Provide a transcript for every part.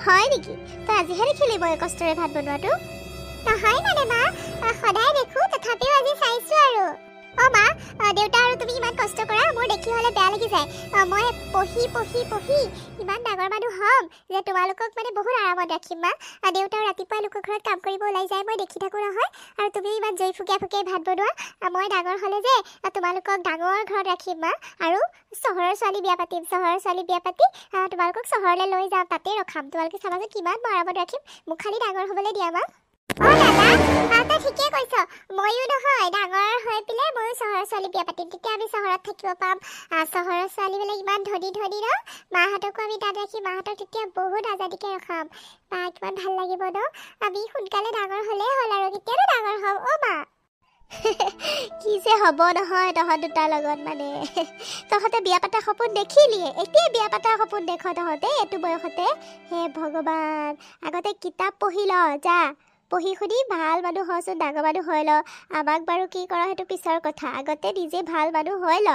হয় নেকি তই আজিহে দেখিলি মই কষ্টৰে ভাত বনোৱাটো নহয় মানে মা সদায় দেখো তথাপিও আজি চাইছো আৰু অ মা দেউতা আৰু তুমি ইমান কষ্ট কৰা মোৰ দেখি হলে বেয়া লাগি যায় মই পঢ়ি পঢ়ি পঢ়ি ইমান ডাঙৰ মানুহ হ'ম যে তোমালোকক মানে বহুত আৰামত ৰাখিম মা দেউতা ৰাতিপুৱা লোকৰ ঘৰত কাম কৰিব ওলাই যায় মই দেখি থাকো নহয় আৰু তুমি ইমান জয় ফুকিয়াই ফুকিয়াই ভাত বনোৱা মই ডাঙৰ হ'লে যে তোমালোকক ডাঙৰ ঘৰত ৰাখিম মা আৰু চহৰৰ ছোৱালী বিয়া পাতিম চহৰৰ ছোৱালী বিয়া পাতি তোমালোকক চহৰলৈ লৈ যাম তাতে ৰখাম তোমালোকে চাবাচোন কিমান আৰামত ৰাখিম মোক খালি ডাঙৰ হ'বলৈ দিয়া মা অ দাদা তই ঠিকে কৈছ ময়ো নহয় ডাঙৰ হৈ পেলাই ময়ো চহৰৰ ছোৱালী বিয়া পাতিম তেতিয়া আমি চহৰত থাকিব পাম চহৰৰ ছোৱালীবিলাক ইমান ধনী ধনী ন মাহঁতকো আমি তাত ৰাখি মাহঁতক তেতিয়া বহুত আজাদিকে ৰখাম বা কিমান ভাল লাগিব ন আমি সোনকালে ডাঙৰ হ'লেই হ'ল আৰু কেতিয়ানো ডাঙৰ হ'ম অ মা কি যে হ'ব নহয় তহঁত দুটাৰ লগত মানে তহঁতে বিয়া পাতা সপোন দেখিলিয়ে এতিয়া বিয়া পাতা সপোন দেখ তহঁতে এইটো বয়সতে হে ভগৱান আগতে কিতাপ পঢ়ি ল যা পঢ়ি শুনি ভাল মানুহ হচোন ডাঙৰ মানুহ হৈ ল আমাক বাৰু কি কৰ সেইটো পিছৰ কথা আগতে নিজে ভাল মানুহ হৈ ল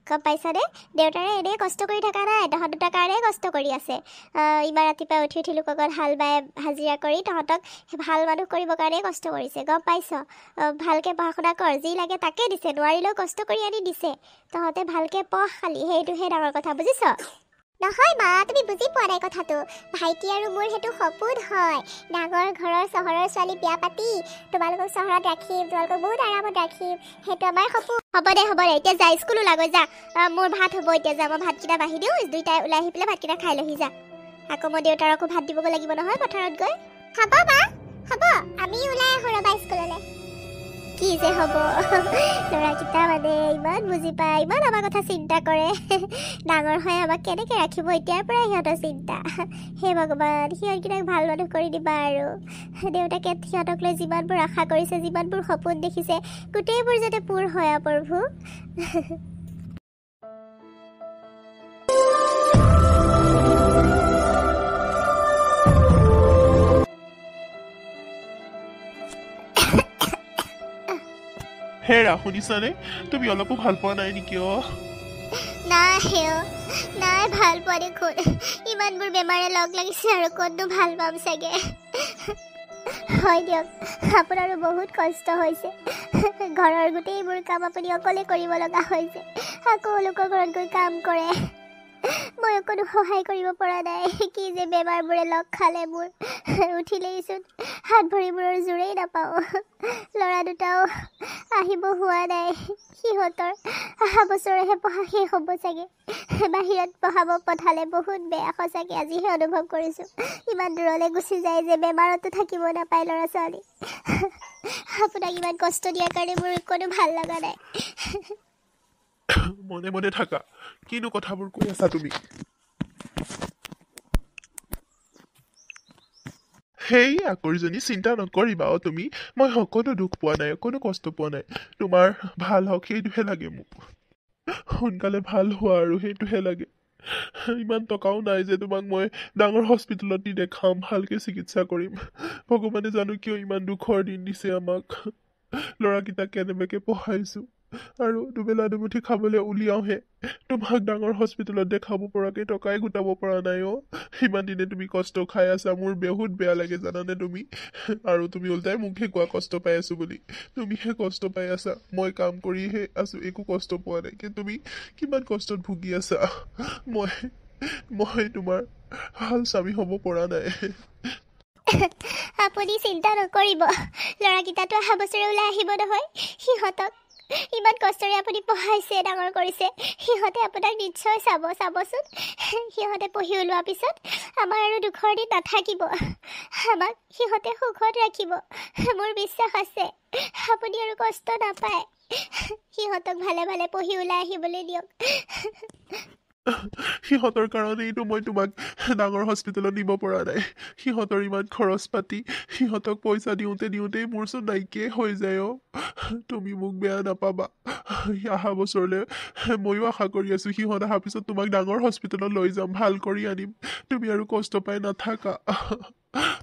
গম পাইছানে দেউতাৰে এনেই কষ্ট কৰি থকা নাই তহঁত দুটাৰ কাৰণে কষ্ট কৰি আছে ইমান ৰাতিপুৱা উঠি লোকৰ ঘৰত হাল বাই হাজিৰা কৰি তহঁতক ভাল মানুহ কৰিবৰ কাৰণে কষ্ট কৰিছে গম পাইছ ভালকৈ পঢ়া শুনা কৰ যি লাগে তাকে দিছে নোৱাৰিলেও কষ্ট কৰি আনি দিছে তহঁতে ভালকৈ পঢ় খালি সেইটোহে ডাঙৰ কথা বুজিছ নহয় মা তুমি বুজি পোৱা নাই কথাটো ভাইটি আৰু মোৰ সেইটো সপোন হয় ডাঙৰ ঘৰৰ চহৰৰ ছোৱালী বিয়া পাতি তোমালোকক চহৰত ৰাখিম তোমালোকক বহুত আৰামত ৰাখিম সেইটো আমাৰ সপোন হ'ব দে এতিয়া যা স্কুলো লাগৈ যা মোৰ ভাত হ'ব এতিয়া যা মই ভাতকেইটা বাঢ়ি দিওঁ দুইটাই ওলাই আহি পেলাই ভাতকেইটা খাই লহি যা আকৌ মই দেউতাৰকো ভাত দিবগৈ লাগিব নহয় পথাৰত গৈ হ'ব মা হ'ব আমি ওলাই আহোঁ ৰ'বা স্কুললৈ কি যে হ'ব ল'ৰাকেইটা মানে ইমান বুজি পায় ইমান আমাৰ কথা চিন্তা কৰে ডাঙৰ হৈ আমাক কেনেকৈ ৰাখিব এতিয়াৰ পৰাই সিহঁতৰ চিন্তা হে ভগৱান সিহঁতকেইটাক ভাল মানুহ কৰি দিবা আৰু দেউতাকে সিহঁতক লৈ যিমানবোৰ আশা কৰিছে যিমানবোৰ সপোন দেখিছে গোটেইবোৰ যাতে পূৰ হয় প্ৰভু হেৰা শুনিছানে তুমি অলপো ভাল পোৱা নাই নেকি নাই ভাল পোৱা দেখোন ইমানবোৰ বেমাৰে লগ লাগিছে আৰু ক'তনো ভাল পাম চাগে হয় দিয়ক আপোনাৰো বহুত কষ্ট হৈছে ঘৰৰ গোটেইবোৰ কাম আপুনি অকলে কৰিব লগা হৈছে আকৌ লোকৰ ঘৰত গৈ কাম কৰে মই অকণো সহায় কৰিব পৰা নাই কি যে বেমাৰবোৰে লগ খালে মোৰ উঠিলেইচোন হাত ভৰিবোৰৰ জোৰেই নাপাওঁ ল'ৰা দুটাও আহিব হোৱা নাই সিহঁতৰ অহা বছৰেহে পঢ়া শেষ হ'ব চাগে বাহিৰত পঢ়াব পঠালে বহুত বেয়া সঁচাকৈ আজিহে অনুভৱ কৰিছোঁ ইমান দূৰলৈ গুচি যায় যে বেমাৰতো থাকিব নাপায় ল'ৰা ছোৱালী আপোনাক ইমান কষ্ট দিয়াৰ কাৰণে মোৰ কোনো ভাল লগা নাই মনে মনে থাকা কিনো কথাবোৰ কৈ আছা তুমি সেই আকৰিজনী চিন্তা নকৰিবা তুমি মই অকণো দুখ পোৱা নাই অকণো কষ্ট পোৱা নাই তোমাৰ ভাল হওক সেইটোহে লাগে মোক সোনকালে ভাল হোৱা আৰু সেইটোহে লাগে ইমান টকাও নাই যে তোমাক মই ডাঙৰ হস্পিটেলত নি দেখাম ভালকৈ চিকিৎসা কৰিম ভগৱানে জানো কিয় ইমান দুখৰ দিন দিছে আমাক ল'ৰাকেইটাক কেনেবাকৈ পঢ়াইছোঁ আৰু দুবেলা দুমুঠি খাবলৈ উলিয়াওহে তোমাক ডাঙৰ হস্পিটেলত দেখাব পৰাকৈ টকাই গোটাব পৰা নাই সিমান দিনে তুমি কষ্ট খাই আছা মোৰ বহুত বেয়া লাগে জানানে তুমি আৰু তুমি ওলটাই মোকহে কোৱা কষ্ট পাই আছো বুলি তুমিহে কষ্ট পাই আছা মই কাম কৰিহে আছো একো কষ্ট পোৱা নাই কিন্তু তুমি কিমান কষ্টত ভুগি আছা মই তোমাৰ ভাল স্বামী হ'ব পৰা নাই আপুনি চিন্তা নকৰিব ল'ৰাকেইটাতো অহা বছৰে ওলাই আহিব নহয় সিহঁতক ইমান কষ্টৰে আপুনি পঢ়াইছে ডাঙৰ কৰিছে সিহঁতে আপোনাক নিশ্চয় চাবচোন সিহঁতে পঢ়ি ওলোৱাৰ পিছত আমাৰ আৰু দুখৰ দিন নাথাকিব আমাক সিহঁতে সুখত ৰাখিব মোৰ বিশ্বাস আছে আপুনি আৰু কষ্ট নাপায় সিহঁতক ভালে ভালে পঢ়ি ওলাই আহিবলৈ দিয়ক সিহঁতৰ কাৰণেইতো মই তোমাক ডাঙৰ হস্পিটেলত নিব পৰা নাই সিহঁতৰ ইমান খৰচ পাতি সিহঁতক পইচা দিওঁতেই মোৰচোন নাইকিয়াই হৈ যায় তুমি মোক বেয়া নাপাবা অহা বছৰলৈ ময়ো আশা কৰি আছোঁ সিহঁত অহাৰ পিছত তোমাক ডাঙৰ হস্পিটেলত লৈ যাম ভাল কৰি আনিম তুমি আৰু কষ্ট পাই নাথাকা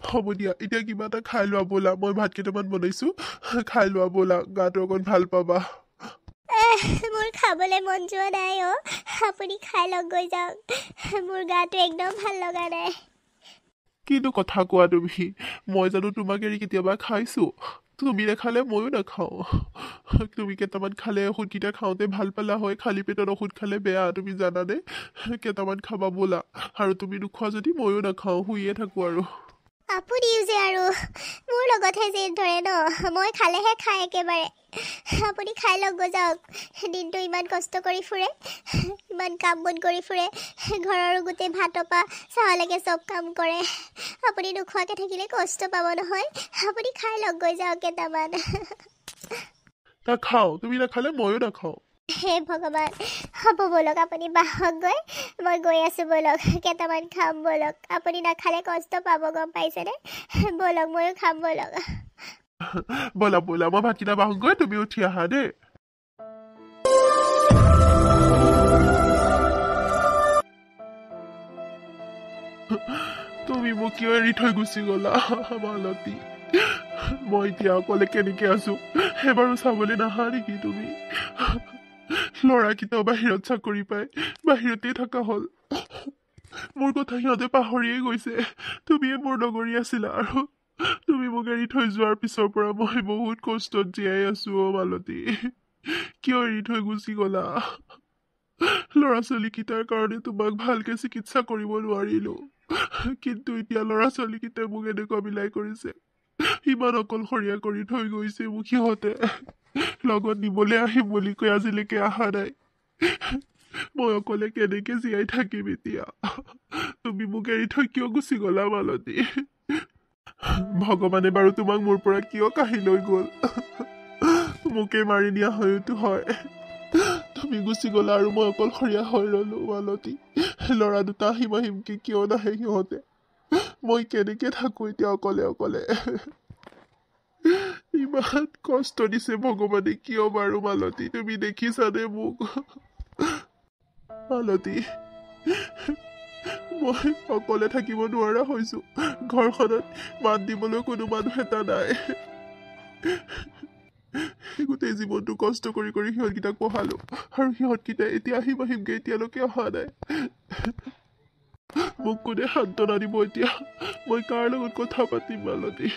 হ'ব দিয়া এতিয়া কিবা এটা খাই লোৱা ব'লা মই ভাত কেইটামান বনাইছোঁ খাই লোৱা ব'লা গাটো অকণ ভাল পাবা মোৰ খাবলৈ মন যোৱা নাই আপুনি খাই লওক গৈ যাওক মোৰ গাটো একদম ভাল লগা নাই কিনো কথা কোৱা তুমি মই জানো তোমাক এৰি কেতিয়াবা খাইছোঁ তুমি নাখালে ময়ো নাখাওঁ তুমি কেইটামান খালে ঔষধকেইটা খাওঁতে ভাল পালা হয় খালী পেটত ঔষধ খালে বেয়া তুমি জানানে কেইটামান খাবা ব'লা আৰু তুমি নোখোৱা যদি ময়ো নাখাওঁ শুইয়ে থাকোঁ আৰু আপুনিও যে আৰু মোৰ লগতহে যে ধৰে ন মই খালেহে খাই একেবাৰে আপুনি খাই লওক গৈ যাওক দিনটো ইমান কষ্ট কৰি ফুৰে ইমান কাম বন কৰি ফুৰে ঘৰৰ গোটেই ভাতৰ পৰা চাহলৈকে চব কাম কৰে আপুনি নোখোৱাকৈ থাকিলে কষ্ট পাব নহয় আপুনি খাই লওক গৈ যাওক কেইটামান নাখাওঁ তুমি নাখালে ময়ো নাখাওঁ হে ভগৱান হ'ব ব'লক আপুনি বাহক গৈ মই গৈ আছোঁ ব'লক কেইটামান খাম ব'লক আপুনি নাখালে কষ্ট পাব গম পাইছেনে ব'লক ময়ো খাম ব'লক ব'লা ব'লা মই ভাতকেইটা বাহোগৈ তুমি উঠি আহা দেই তুমি মোক কিয় এৰি থৈ গুচি গ'লা মালতী মই এতিয়া অকলে কেনেকে আছো এবাৰো চাবলৈ নাহা নেকি তুমি ল'ৰাকেইটাও বাহিৰত চাকৰি পাই বাহিৰতেই থকা হ'ল মোৰ কথা সিহঁতে পাহৰিয়ে গৈছে তুমিয়ে মোৰ লগৰী আছিলা আৰু তুমি মোক এৰি থৈ যোৱাৰ পিছৰ পৰা মই বহুত কষ্টত জীয়াই আছো মালতী কিয় এৰি থৈ গুচি গ'লা ল'ৰা ছোৱালীকেইটাৰ কাৰণে তোমাক ভালকে চিকিৎসা কৰিব নোৱাৰিলো কিন্তু এতিয়া ল'ৰা ছোৱালীকেইটাই মোক এনেকুৱা বিলাই কৰিছে ইমান অকলশৰীয়া কৰি থৈ গৈছে মোক সিহঁতে লগত নিবলৈ আহিম বুলি কৈ আজিলৈকে অহা নাই মই অকলে কেনেকে জীয়াই থাকিম এতিয়া তুমি মোক এৰি থৈ কিয় গুচি গ'লা মালতী ভগৱানে বাৰু তোমাক মোৰ পৰা কিয় কাঢ়ি লৈ গ'ল মোকে মাৰি নিয়া হয়তো হয় তুমি গুচি গ'লা আৰু মই অকলশৰীয়া হৈ ৰ'লো মালতী ল'ৰা দুটা আহিম আহিমকে কিয় নাহে সিহঁতে মই কেনেকে থাকো এতিয়া অকলে অকলে ইমান কষ্ট দিছে ভগৱানে কিয় বাৰু মালতী তুমি দেখিছানে মোক মালতী মই অকলে থাকিব নোৱাৰা হৈছো ঘৰখনত মাত দিবলৈ কোনো মানুহ এটা নাই গোটেই জীৱনটো কষ্ট কৰি কৰি সিহঁতকেইটাক পঢ়ালো আৰু সিহঁতকেইটাই এতিয়া আহিম আহিমকে এতিয়ালৈকে অহা নাই মোক কোনে সান্তনা দিব এতিয়া মই কাৰ লগত কথা পাতিম মালতী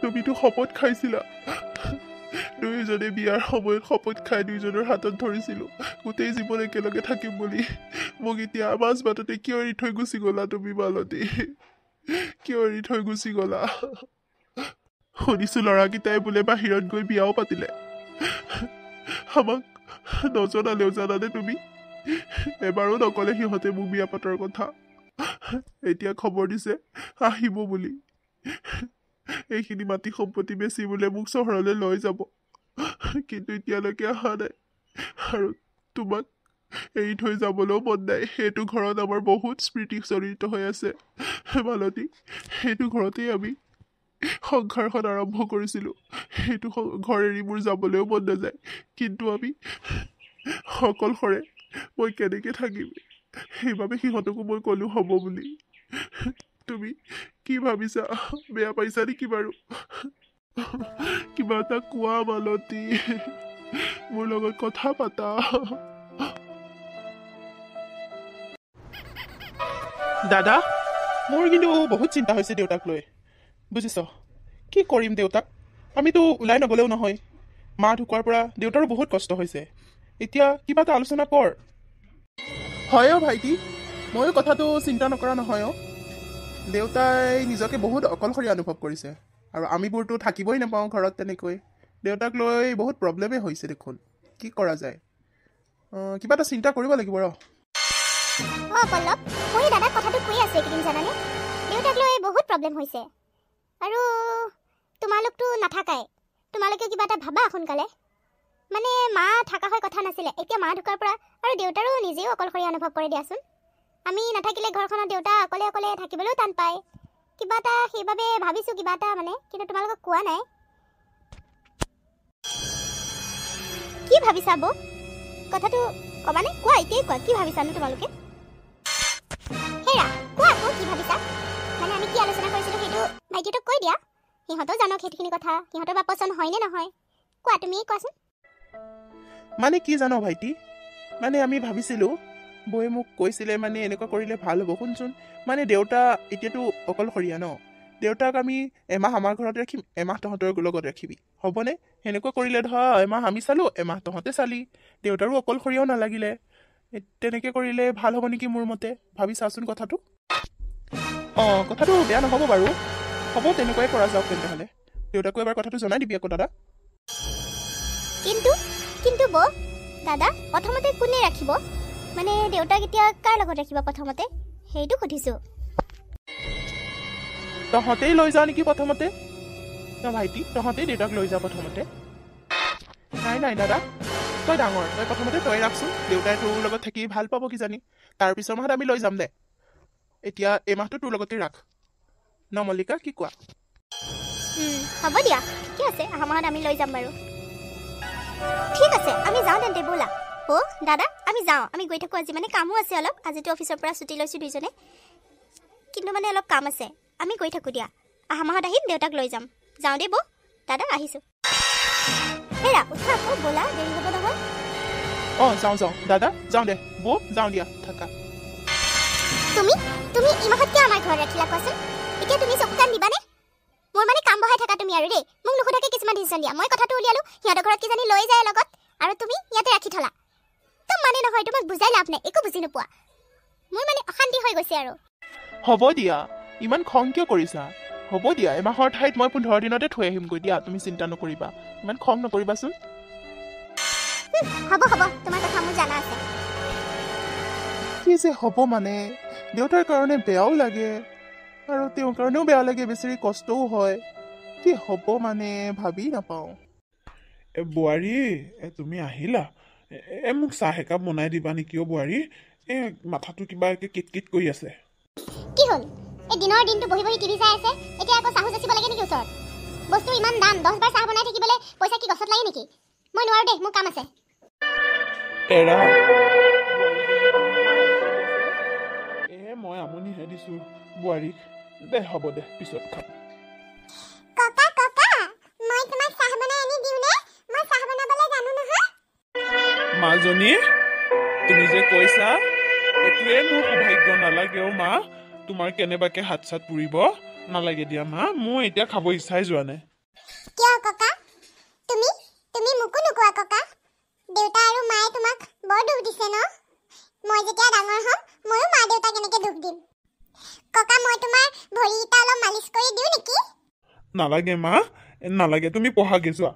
তুমিতো শপত খাইছিলা দুয়োজনে বিয়াৰ সময়ত শপত খাই দুয়োজনৰ হাতত ধৰিছিলো গোটেই জীৱন একেলগে থাকিম বুলি মোক এতিয়া মাজ বাটতে কিয় এৰি থৈ গুচি গ'লা তুমি মালতী কিয় এৰি থৈ গুচি গ'লা শুনিছো ল'ৰাকেইটাই বোলে বাহিৰত গৈ বিয়াও পাতিলে আমাক নজনালেও জানানে তুমি এবাৰো নকলে সিহঁতে মোক বিয়া পাতৰ কথা এতিয়া খবৰ দিছে আহিব বুলি এইখিনি মাটি সম্পত্তি বেচি বোলে মোক চহৰলৈ লৈ যাব কিন্তু এতিয়ালৈকে অহা নাই আৰু তোমাক এৰি থৈ যাবলৈও মন নাই সেইটো ঘৰত আমাৰ বহুত স্মৃতি জড়িত হৈ আছে মালতী সেইটো ঘৰতেই আমি সংসাৰখন আৰম্ভ কৰিছিলোঁ সেইটো ঘৰ এৰি মোৰ যাবলৈও মন নাযায় কিন্তু আমি অকলশৰে মই কেনেকে থাকিম সেইবাবে সিহঁতকো মই ক'লো হ'ব বুলি তুমি কি ভাবিছা বেয়া পাইছা নেকি বাৰু কিবা এটা কোৱা মালতী মোৰ লগত কথা পাতা দাদা মোৰ কিন্তু বহুত চিন্তা হৈছে দেউতাক লৈ বুজিছ কি কৰিম দেউতাক আমিতো ওলাই নগ'লেও নহয় মা ঢুকোৱাৰ পৰা দেউতাৰো বহুত কষ্ট হৈছে এতিয়া কিবা এটা আলোচনা কৰ হয় ভাইটি ময়ো কথাটো চিন্তা নকৰা নহয় দেউতাই নিজকে বহুত অকলশৰীয়া অনুভৱ কৰিছে আৰু আমিবোৰতো থাকিবই নাপাওঁ ঘৰত তেনেকৈ দেউতাক লৈ বহুত প্ৰব্লেমেই হৈছে দেখোন কি কৰা যায় কিবা এটা চিন্তা কৰিব লাগিব পল্লৱ মই দাদাক কথাটো কৈ আছো এইকেইদিন জানানে দেউতাক লৈ বহুত প্ৰব্লেম হৈছে আৰু তোমালোকতো নাথাকাই তোমালোকে কিবা এটা ভাবা সোনকালে মানে মা থকা হয় কথা নাছিলে এতিয়া মা ঢুকাৰ পৰা আৰু দেউতাৰো নিজেও অকলশৰীয়া অনুভৱ কৰে দিয়াচোন আমি নাথাকিলে ঘৰখনত দেউতা অকলে অকলে থাকিবলৈও টান পায় কিবা এটা সেইবাবে ভাবিছোঁ কিবা এটা মানে, কিন্তু তোমালোকক কোৱা নাই। কি ভাবিছা বৌ? কথাটো ক'বানে? কোৱা, এতিয়াই কোৱা, কি ভাবিছানো তোমালোকে? হেৰা, কোৱা আকৌ কি ভাবিছা? মানে আমি কি আলোচনা কৰিছিলোঁ সেইটো ভাইটিহঁতক কৈ দিয়া, সিহঁতেও জানক সেইখিনি কথা, সিহঁতৰ বা পচন্দ হয়নে নহয়। কোৱা, তুমি কোৱাচোন। মানে কি জানো ভাইটি, মানে আমি ভাবিছিলোঁ, বৌয়ে মোক কৈছিলে মানে এনেকুৱা কৰিলে ভাল হ'ব। শুনচোন, মানে দেউতা এতিয়াতো অকলশৰীয়া ন, দেউতাক আমি এমাহ আমাৰ ঘৰত ৰাখিম, এমাহ তহঁতৰ লগত ৰাখিবি, হ'বনে? সেনেকুৱা কৰিলে ধৰা এমাহ আমি চালোঁ, এমাহ তহঁতে চালি, দেউতাৰো অকলশৰীয়াও নালাগিলে। তেনেকৈ কৰিলে ভাল হ'ব নেকি মোৰ মতে, ভাবি চাচোন কথাটো। কথাটো বেয়া নহ'ব বাৰু, হ'ব তেনেকুৱাই কৰা যাওক তেন্তেহ'লে। দেউতাকো এবাৰ কথাটো জনাই দিবি আকৌ দাদা। কিন্তু বৌ, দাদা প্ৰথমতে কোনে ৰাখিব? মানে দেউতাক এতিয়া কাৰ লগত ৰাখিব প্ৰথমতে সেইটো সুধিছোঁ। তহঁতেই লৈ যা নেকি প্ৰথমতে। ন ভাইটি, তহঁতেই দেউতাক লৈ যা প্ৰথমতে। নাই দাদা, তই ডাঙৰ, তই প্ৰথমতে তই ৰাখচোন, দেউতাই তোৰ লগত থাকি ভাল পাব কিজানি, তাৰপিছৰ মাহত আমি লৈ যাম দে। এতিয়া এই মাহটো তোৰ লগতে ৰাখ ন মল্লিকা, কি কোৱা? হ'ব দিয়া, ঠিকে আছে, অহা মাহত আমি লৈ যাম বাৰু। ঠিক আছে, আমি যাওঁ তেন্তে, ব'লা। দাদা আমি যাওঁ, আমি গৈ থাকোঁ। আজি মানে কামো আছে অলপ, আজিতো অফিচৰ পৰা ছুটি লৈছোঁ দুইজনে, কিন্তু মানে অলপ কাম আছে, আমি গৈ থাকোঁ দিয়া। অহা মাহত আহিম, দেউতাক লৈ যাম। যাওঁ দেই বৌ, দাদা আহিছোঁ। হেৰা, উঠা আকৌ, ব'লা, দেৰি হ'ব নহয়। যাওঁ দাদা, যাওঁ দে বৌ, যাওঁ দিয়া, থাকা। তুমি এই মাহত কিয় আমাৰ ঘৰত ৰাখিলা কোৱাচোন? এতিয়া তুমি চকু কাণ দিবানে? মোৰ মানে কাম বঢ়াই থাকা তুমি আৰু দেই, মোক নুসুধাকে কিছুমান ডিচিশ্যন দিয়া। মই কথাটো উলিয়ালোঁ, সিহঁতৰ ঘৰত কিজানি লৈ যায় লগত, আৰু তুমি ইয়াতে ৰাখি থলা। তো মানে নহয়, তোমাক বুজাই লাভ নাই, একো বুজি নোপোৱা। মোৰ মানে অশান্তি হৈ গৈছে আৰু। হ'ব দিয়া, ইমান খং কিয় কৰিছা? হ'ব দিয়া, এমাহৰ ঠাইত মই 15 দিনতে থৈ আহিমগৈ দিয়া, তুমি চিন্তা নকৰিবা, ইমান খং নকৰিবাচোন। হ'ব, তোমাৰ কথা মোৰ জানা আছে। কি যে হ'ব মানে, দেউতাৰ কাৰণে বেয়াও লাগে আৰু তেওঁৰ কাৰণেও বেয়া লাগে, বেছি কষ্টও হয়। কি হ'ব মানে ভাবি নাপাওঁ। বোৱাৰী, তুমি আহিলা? মোক চাহ একাপ বনাই দিবা নেকি অ' বোৱাৰী? মাথাটো কিবা কিট কৰি আছে। কি হ'ল? এই দিনৰ দিনটো বহি টিভি চাই আছে, এতিয়া আকৌ চাহু যাচিব লাগে নেকি ওচৰত? বস্তু ইমান দাম, 10 বাৰ চাহ বনাই থাকিবলৈ পইচা কি গছত লাগে নেকি? মই নোৱাৰো দেই, মোৰ কাম আছে। এৰা, মই আমনিহে দিছোঁ বোৱাৰীক। দে হ'ব দে, পিছত খাম। ককা, মই তোমাক চাহ বনাই আনি দিওঁনে? মই চাহ বনাবলৈ জানো নহয়। মাজনী, তুমি যে কৈছা, এইটোৱে মোৰ সৌভাগ্য নালাগে অ' মা, তোমাৰ কেনেবাকে হাত চাত পুৰিব নালাগে দিয়া মা, মোৰ এতিয়া খাব ইচ্ছাই যোৱা নাই। কিয় ককা? তুমি মোকো নোকোৱা ককা? দেউতা আৰু মায়ে তোমাক বৰ দুখ দিছে ন? মই যেতিয়া ডাঙৰ হ'ম, ময়ো মা দেউতাক এনেকে দুখ দিম। ককা, মই তোমাৰ ভৰিকেইটা অলপ মালিচ কৰি দিওঁ নেকি? নালাগে মা, নালাগে, তুমি পঢ়াগে যোৱা।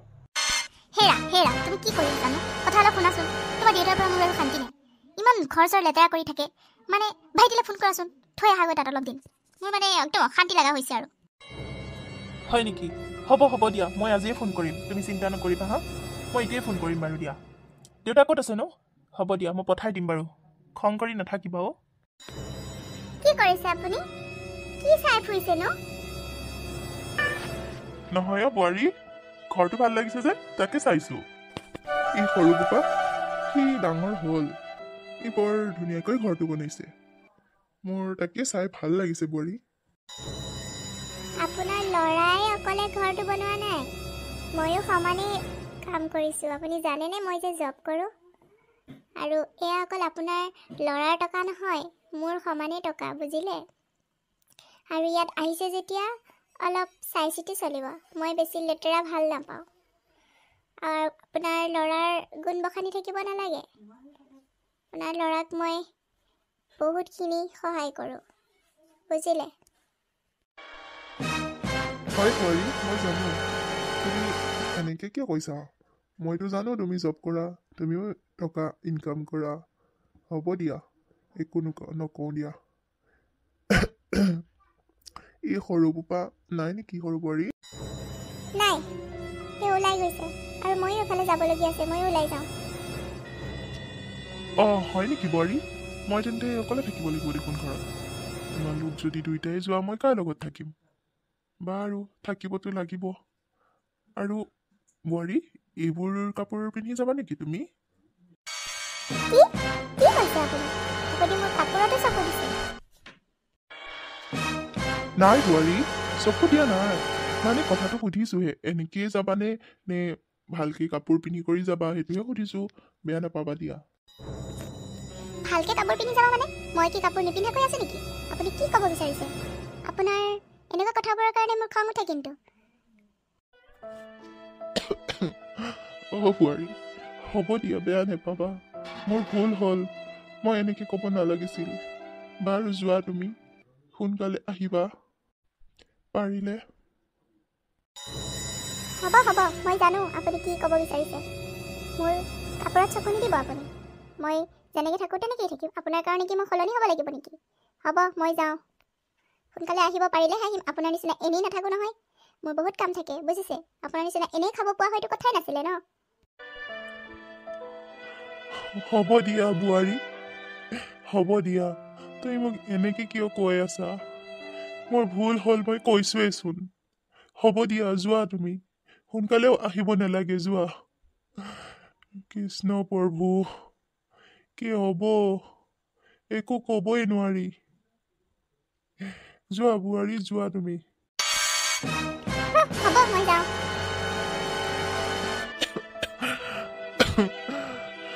হেৰা, তুমি কি কৰি জানো? কথা অলপ শুনাচোন, তোমাৰ দেউতাৰ পৰা মোৰ আৰু শান্তি নাই। ইমান ঘৰ চৰ লেতেৰা কৰি থাকে, মানে ভাইটিলৈ ফোন কৰাচোন, থৈ আহাগৈ তাত অলপ দিন। মোৰ মানে একদম অশান্তি লগা হৈছে আৰু। হয় নেকি? হ'ব দিয়া, মই আজিয়ে ফোন কৰিম, তুমি চিন্তা নকৰিবা হা, মই এতিয়াই ফোন কৰিম বাৰু দিয়া। দেউতা ক'ত আছে ন? হ'ব দিয়া, মই পঠাই দিম বাৰু, খং কৰি নাথাকিবা অ'। কি কৰিছে আপুনি? কি চাই ফুৰিছে ন? নহয় অ' বোৱাৰী, ঘৰটো ভাল লাগিছে যে তাকে চাইছোঁ। ই সৰু বোপা, সি ডাঙৰ হ'ল, ই বৰ ধুনীয়াকৈ ঘৰটো বনাইছে, মোৰ তাকে চাই ভাল লাগিছে বোৱাৰী। আপোনাৰ ল'ৰাই অকলে ঘৰটো বনোৱা নাই, ময়ো সমানেই কাম কৰিছোঁ। আপুনি জানেনে মই যে জব কৰোঁ? আৰু এয়া অকল আপোনাৰ ল'ৰাৰ টকা নহয়, মোৰ সমানেই টকা, বুজিলে? আৰু ইয়াত আহিছে যেতিয়া অলপ চাই চিতি চলিব, মই বেছি লেতেৰা ভাল নাপাওঁ। আৰু আপোনাৰ ল'ৰাৰ গুণ বখানি থাকিব নালাগে, আপোনাৰ ল'ৰাক মই বহুতখিনি সহায় কৰোঁ, বুজিলে? হয় বোৱাৰী, মই জানো, তুমি এনেকৈ কিয় কৈছা? মইতো জানো তুমি জব কৰা, তুমিও টকা ইনকাম কৰা। হ'ব দিয়া, একো নকওঁ দিয়া। ই সৰু বোপা নাই নেকি সৰু বোৱাৰী? নাই, তেওঁ ওলাই গৈছে, আৰু ময়ো এফালে যাবলগীয়া আছে, ময়ো ওলাই যাওঁ। হয় নেকি বোৱাৰী? মই তেন্তে অকলে থাকিব লাগিব দেখোন ঘৰত। তোমালোক যদি দুইটাই যোৱা মই কাৰ লগত থাকিম বাৰু থাকিবতো লাগিব আৰু বোৱাৰী এইবোৰ কাপোৰ পিন্ধি যাবা নেকি তুমি কি কি কৈছে আপুনি আপুনি মোৰ কাপোৰতে চকু দিছে নাই বোৱাৰী চকু দিয়া নাই মানে কথাটো সুধিছোহে এনেকেই যাবানে নে ভালকে কাপোৰ পিন্ধি কৰি যাবা সেইটোহে সুধিছো বেয়া নাপাবা দিয়া ভালকে কাপোৰ পিন্ধি যাব মানে মই কি কাপোৰ নিপিন্ধাকৈ আছো নেকি আপুনি কি ক'ব বিচাৰিছে আপোনাৰ এনেকুৱা কথাবোৰৰ কাৰণে মোৰ খং উঠে কিন্তু বোৱাৰী হ'ব দিয়া বেয়া নাপাবা মোৰ ভুল হ'ল মই এনেকে ক'ব নালাগিছিল বাৰু যোৱা তুমি সোনকালে আহিবা পাৰিলে হ'ব হ'ব মই জানো আপুনি কি ক'ব বিচাৰিছে মোৰ কাপোৰত চকু নিদিব আপুনি মই যেনেকৈ থাকোঁ তেনেকেই থাকিম আপোনাৰ কাৰণে কি মই সলনি হ'ব লাগিব নেকি হ'ব মই যাওঁ সোনকালে আহিব পাৰিলেহে আহিম আপোনাৰ নিচিনা এনেই নাথাকোঁ নহয় মোৰ বহুত কাম থাকে বুজিছে আপোনাৰ নিচিনা এনেই খাব পোৱা হয়তো কথাই নাছিলে ন হ'ব দিয়া বোৱাৰী হ'ব দিয়া তুমি মোক এনেকে কিয় কৈ আছা মোৰ ভুল হ'ল মই কৈছোৱেচোন হ'ব দিয়া যোৱা তুমি সোনকালেও আহিব নালাগে যোৱা কৃষ্ণ প্ৰভু কি হ'ব একো ক'বই নোৱাৰি যোৱা বোৱাৰী যোৱা তুমি হ'ব মই যাওঁ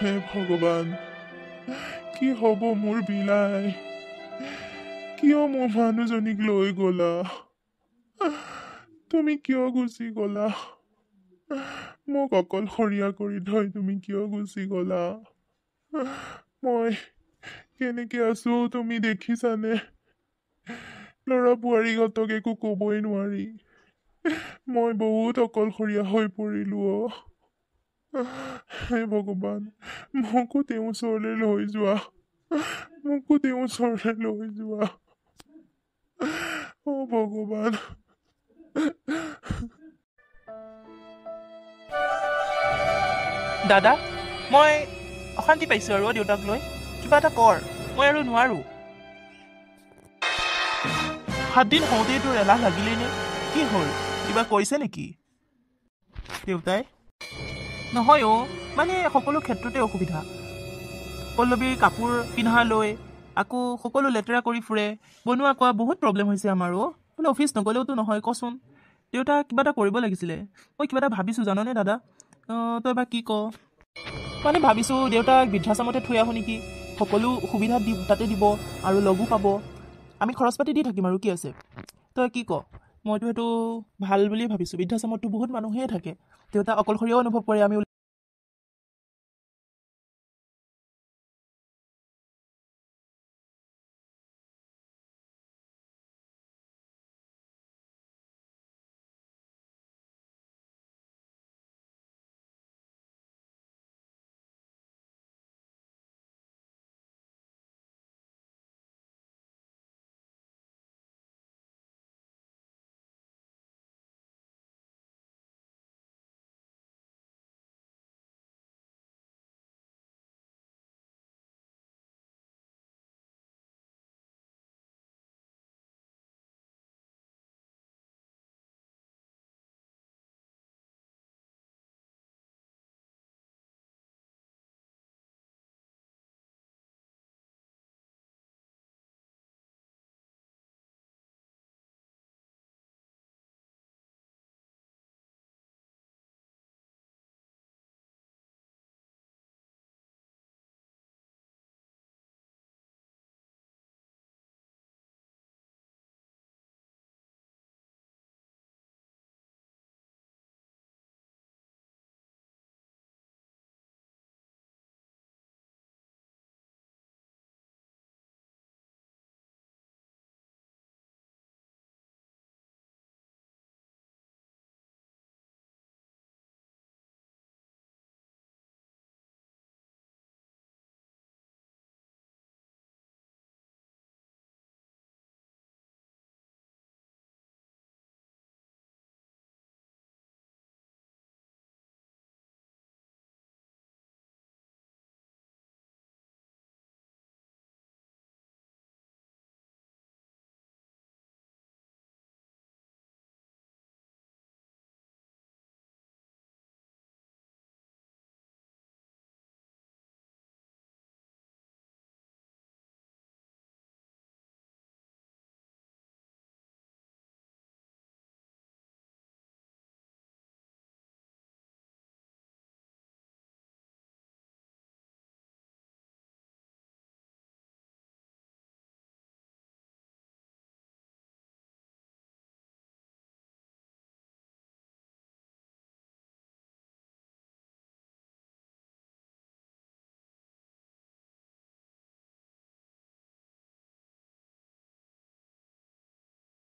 হে ভগৱান কি হ'ব মোৰ বিলাই কিয় মোৰ মানুহজনীক লৈ গ'লা তুমি কিয় গুচি গ'লা মোক অকলশৰীয়া কৰি থৈ তুমি কিয় গুচি গ'লা মই কেনেকে আছো তুমি দেখিছানে ল'ৰা বোৱাৰীহঁতক একো ক'বই নোৱাৰি মই বহুত অকলশৰীয়া হৈ পৰিলো হে ভগৱান মোকো তেওঁৰ ওচৰলৈ লৈ যোৱা মোকো তেওঁৰ ওচৰলৈ লৈ যোৱা ভগৱান দাদা মই অশান্তি পাইছোঁ আৰু দেউতাক লৈ কিবা এটা কৰ মই আৰু নোৱাৰোঁ 7 দিন হওঁতেই তোৰ এলাহ লাগিলেই নে কি হ'ল কিবা কৈছে নেকি দেউতাই নহয় মানে সকলো ক্ষেত্ৰতে অসুবিধা পল্লৱীৰ কাপোৰ পিন্ধা লৈ আকৌ সকলো লেতেৰা কৰি ফুৰে বনোৱা কোৱা বহুত প্ৰব্লেম হৈছে আমাৰ মানে অফিচ নগ'লেওতো নহয় কচোন দেউতা কিবা এটা কৰিব লাগিছিলে মই কিবা এটা ভাবিছোঁ জাননে দাদা তই বা কি ক মানে ভাবিছোঁ দেউতাক বৃদ্ধাশ্ৰমতে থৈ আহোঁ নেকি সকলো সুবিধা তাতে দিব আৰু লগো পাব আমি খৰচ পাতি দি থাকিম আৰু কি আছে তই কি ক মইতো সেইটো ভাল বুলিয়ে ভাবিছোঁ বৃদ্ধাশ্ৰমততো বহুত মানুহেই থাকে দেউতা অকলশৰীয়াও অনুভৱ কৰে আমি